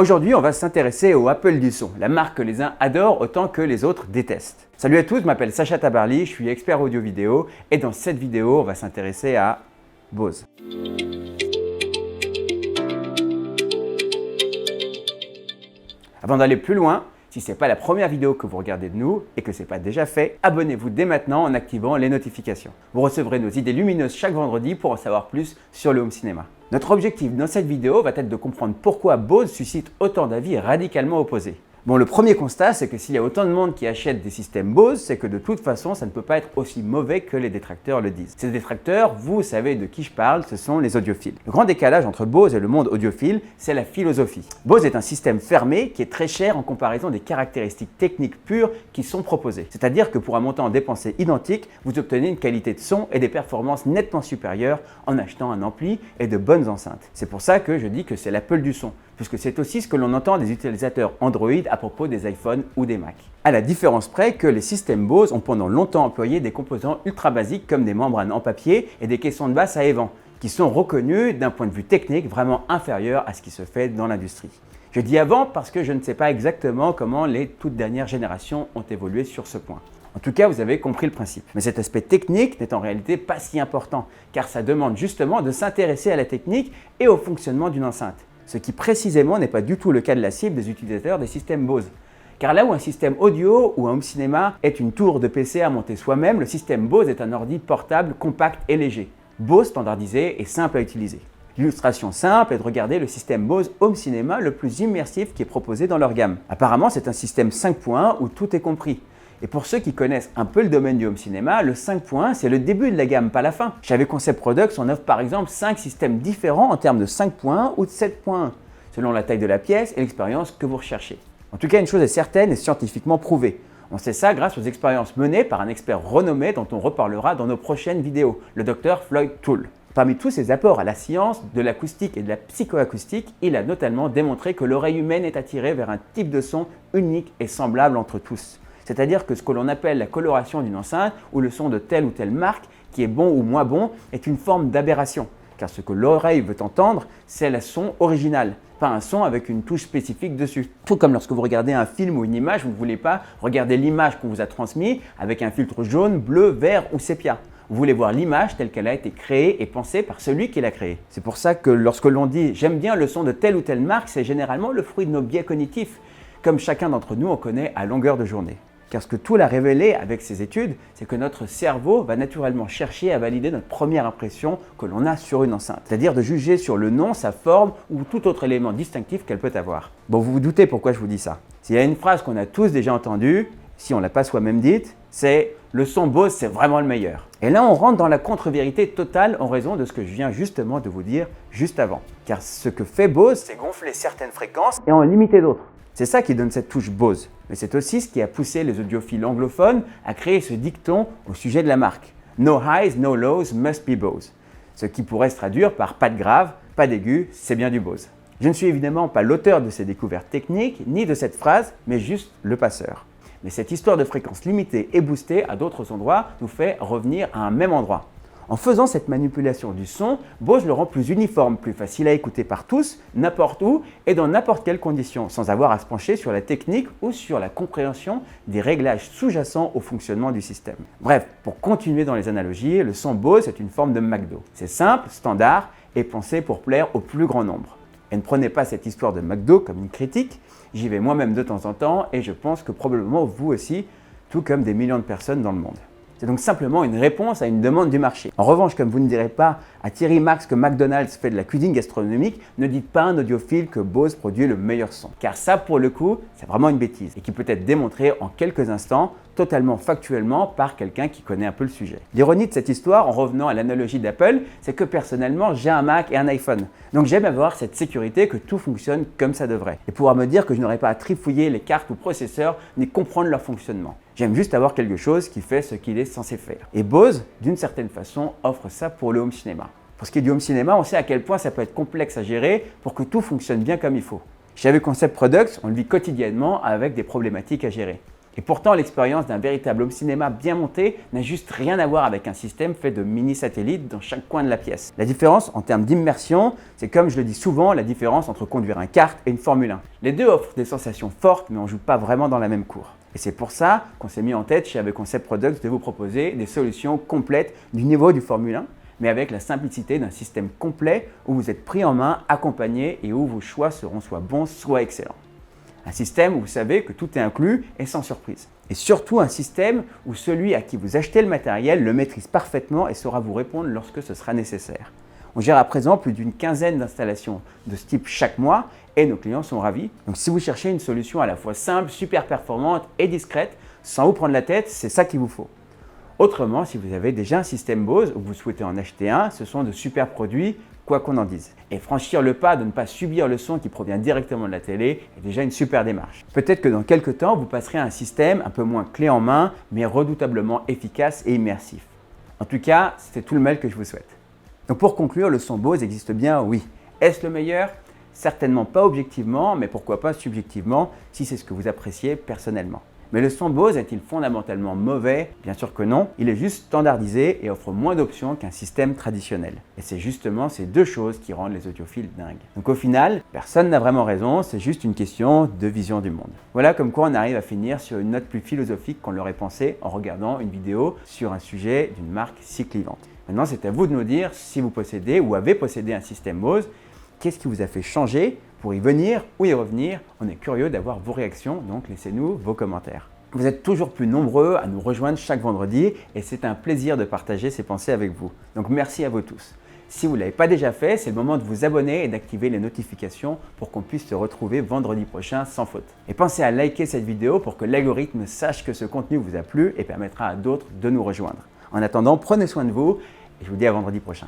Aujourd'hui, on va s'intéresser au Apple du son, la marque que les uns adorent autant que les autres détestent. Salut à tous, je m'appelle Sacha Tabarly, je suis expert audio-vidéo et dans cette vidéo, on va s'intéresser à Bose. Avant d'aller plus loin, si ce n'est pas la première vidéo que vous regardez de nous et que ce n'est pas déjà fait, abonnez-vous dès maintenant en activant les notifications. Vous recevrez nos idées lumineuses chaque vendredi pour en savoir plus sur le home cinéma. Notre objectif dans cette vidéo va être de comprendre pourquoi Bose suscite autant d'avis radicalement opposés. Bon, le premier constat, c'est que s'il y a autant de monde qui achète des systèmes Bose, c'est que de toute façon, ça ne peut pas être aussi mauvais que les détracteurs le disent. Ces détracteurs, vous savez de qui je parle, ce sont les audiophiles. Le grand décalage entre Bose et le monde audiophile, c'est la philosophie. Bose est un système fermé qui est très cher en comparaison des caractéristiques techniques pures qui sont proposées. C'est-à-dire que pour un montant dépensé identique, vous obtenez une qualité de son et des performances nettement supérieures en achetant un ampli et de bonnes enceintes. C'est pour ça que je dis que c'est l'Apple du son, puisque c'est aussi ce que l'on entend des utilisateurs Android à propos des iPhones ou des Mac. À la différence près que les systèmes Bose ont pendant longtemps employé des composants ultra basiques comme des membranes en papier et des caissons de basse à évent, qui sont reconnus d'un point de vue technique vraiment inférieur à ce qui se fait dans l'industrie. Je dis avant parce que je ne sais pas exactement comment les toutes dernières générations ont évolué sur ce point. En tout cas, vous avez compris le principe. Mais cet aspect technique n'est en réalité pas si important, car ça demande justement de s'intéresser à la technique et au fonctionnement d'une enceinte. Ce qui précisément n'est pas du tout le cas de la cible des utilisateurs des systèmes Bose. Car là où un système audio ou un home cinéma est une tour de PC à monter soi-même, le système Bose est un ordi portable, compact et léger. Bose standardisé et simple à utiliser. L'illustration simple est de regarder le système Bose Home Cinéma le plus immersif qui est proposé dans leur gamme. Apparemment, c'est un système 5 points où tout est compris. Et pour ceux qui connaissent un peu le domaine du home cinéma, le 5 points, c'est le début de la gamme, pas la fin. Chez AV Concept Products, on offre par exemple 5 systèmes différents en termes de 5 points ou de 7 points, selon la taille de la pièce et l'expérience que vous recherchez. En tout cas, une chose est certaine et scientifiquement prouvée. On sait ça grâce aux expériences menées par un expert renommé dont on reparlera dans nos prochaines vidéos, le Dr Floyd Toole. Parmi tous ses apports à la science, de l'acoustique et de la psychoacoustique, il a notamment démontré que l'oreille humaine est attirée vers un type de son unique et semblable entre tous. C'est-à-dire que ce que l'on appelle la coloration d'une enceinte ou le son de telle ou telle marque, qui est bon ou moins bon, est une forme d'aberration. Car ce que l'oreille veut entendre, c'est le son original, pas un son avec une touche spécifique dessus. Tout comme lorsque vous regardez un film ou une image, vous ne voulez pas regarder l'image qu'on vous a transmise avec un filtre jaune, bleu, vert ou sépia. Vous voulez voir l'image telle qu'elle a été créée et pensée par celui qui l'a créée. C'est pour ça que lorsque l'on dit « j'aime bien le son de telle ou telle marque », c'est généralement le fruit de nos biais cognitifs, comme chacun d'entre nous en connaît à longueur de journée. Car ce que Toole a révélé avec ses études, c'est que notre cerveau va naturellement chercher à valider notre première impression que l'on a sur une enceinte. C'est-à-dire de juger sur le nom, sa forme ou tout autre élément distinctif qu'elle peut avoir. Bon, vous vous doutez pourquoi je vous dis ça. S'il y a une phrase qu'on a tous déjà entendue, si on ne l'a pas soi-même dite, c'est « le son Bose, c'est vraiment le meilleur ». Et là, on rentre dans la contre-vérité totale en raison de ce que je viens justement de vous dire juste avant. Car ce que fait Bose, c'est gonfler certaines fréquences et en limiter d'autres. C'est ça qui donne cette touche Bose. Mais c'est aussi ce qui a poussé les audiophiles anglophones à créer ce dicton au sujet de la marque. No highs, no lows must be Bose. Ce qui pourrait se traduire par pas de grave, pas d'aigu, c'est bien du Bose. Je ne suis évidemment pas l'auteur de ces découvertes techniques, ni de cette phrase, mais juste le passeur. Mais cette histoire de fréquence limitée et boostée à d'autres endroits nous fait revenir à un même endroit. En faisant cette manipulation du son, Bose le rend plus uniforme, plus facile à écouter par tous, n'importe où et dans n'importe quelle condition, sans avoir à se pencher sur la technique ou sur la compréhension des réglages sous-jacents au fonctionnement du système. Bref, pour continuer dans les analogies, le son Bose est une forme de McDo. C'est simple, standard et pensé pour plaire au plus grand nombre. Et ne prenez pas cette histoire de McDo comme une critique, j'y vais moi-même de temps en temps et je pense que probablement vous aussi, tout comme des millions de personnes dans le monde. C'est donc simplement une réponse à une demande du marché. En revanche, comme vous ne direz pas à Thierry Marx que McDonald's fait de la cuisine gastronomique, ne dites pas à un audiophile que Bose produit le meilleur son. Car ça, pour le coup, c'est vraiment une bêtise et qui peut être démontrée en quelques instants, totalement factuellement par quelqu'un qui connaît un peu le sujet. L'ironie de cette histoire, en revenant à l'analogie d'Apple, c'est que personnellement, j'ai un Mac et un iPhone. Donc j'aime avoir cette sécurité que tout fonctionne comme ça devrait. Et pouvoir me dire que je n'aurai pas à trifouiller les cartes ou processeurs ni comprendre leur fonctionnement. J'aime juste avoir quelque chose qui fait ce qu'il est censé faire. Et Bose, d'une certaine façon, offre ça pour le home cinéma. Pour ce qui est du home cinéma, on sait à quel point ça peut être complexe à gérer pour que tout fonctionne bien comme il faut. Chez AV Concept Products, on le vit quotidiennement avec des problématiques à gérer. Et pourtant, l'expérience d'un véritable home cinéma bien monté n'a juste rien à voir avec un système fait de mini-satellites dans chaque coin de la pièce. La différence en termes d'immersion, c'est comme je le dis souvent, la différence entre conduire un kart et une Formule 1. Les deux offrent des sensations fortes, mais on ne joue pas vraiment dans la même cour. Et c'est pour ça qu'on s'est mis en tête chez AV Concept Products de vous proposer des solutions complètes du niveau du Formule 1, mais avec la simplicité d'un système complet où vous êtes pris en main, accompagné et où vos choix seront soit bons, soit excellents. Un système où vous savez que tout est inclus et sans surprise. Et surtout un système où celui à qui vous achetez le matériel le maîtrise parfaitement et saura vous répondre lorsque ce sera nécessaire. On gère à présent plus d'une quinzaine d'installations de ce type chaque mois et nos clients sont ravis. Donc si vous cherchez une solution à la fois simple, super performante et discrète, sans vous prendre la tête, c'est ça qu'il vous faut. Autrement, si vous avez déjà un système Bose ou que vous souhaitez en acheter un, ce sont de super produits, quoi qu'on en dise. Et franchir le pas de ne pas subir le son qui provient directement de la télé est déjà une super démarche. Peut-être que dans quelques temps, vous passerez à un système un peu moins clé en main, mais redoutablement efficace et immersif. En tout cas, c'est tout le mal que je vous souhaite. Donc pour conclure, le son Bose existe bien, oui. Est-ce le meilleur ? Certainement pas objectivement, mais pourquoi pas subjectivement, si c'est ce que vous appréciez personnellement. Mais le son Bose est-il fondamentalement mauvais? Bien sûr que non, il est juste standardisé et offre moins d'options qu'un système traditionnel. Et c'est justement ces deux choses qui rendent les audiophiles dingues. Donc au final, personne n'a vraiment raison, c'est juste une question de vision du monde. Voilà comme quoi on arrive à finir sur une note plus philosophique qu'on l'aurait pensé en regardant une vidéo sur un sujet d'une marque si clivante. Maintenant, c'est à vous de nous dire si vous possédez ou avez possédé un système Bose, qu'est-ce qui vous a fait changer pour y venir ou y revenir? On est curieux d'avoir vos réactions, donc laissez-nous vos commentaires. Vous êtes toujours plus nombreux à nous rejoindre chaque vendredi et c'est un plaisir de partager ces pensées avec vous. Donc merci à vous tous. Si vous ne l'avez pas déjà fait, c'est le moment de vous abonner et d'activer les notifications pour qu'on puisse se retrouver vendredi prochain sans faute. Et pensez à liker cette vidéo pour que l'algorithme sache que ce contenu vous a plu et permettra à d'autres de nous rejoindre. En attendant, prenez soin de vous et je vous dis à vendredi prochain.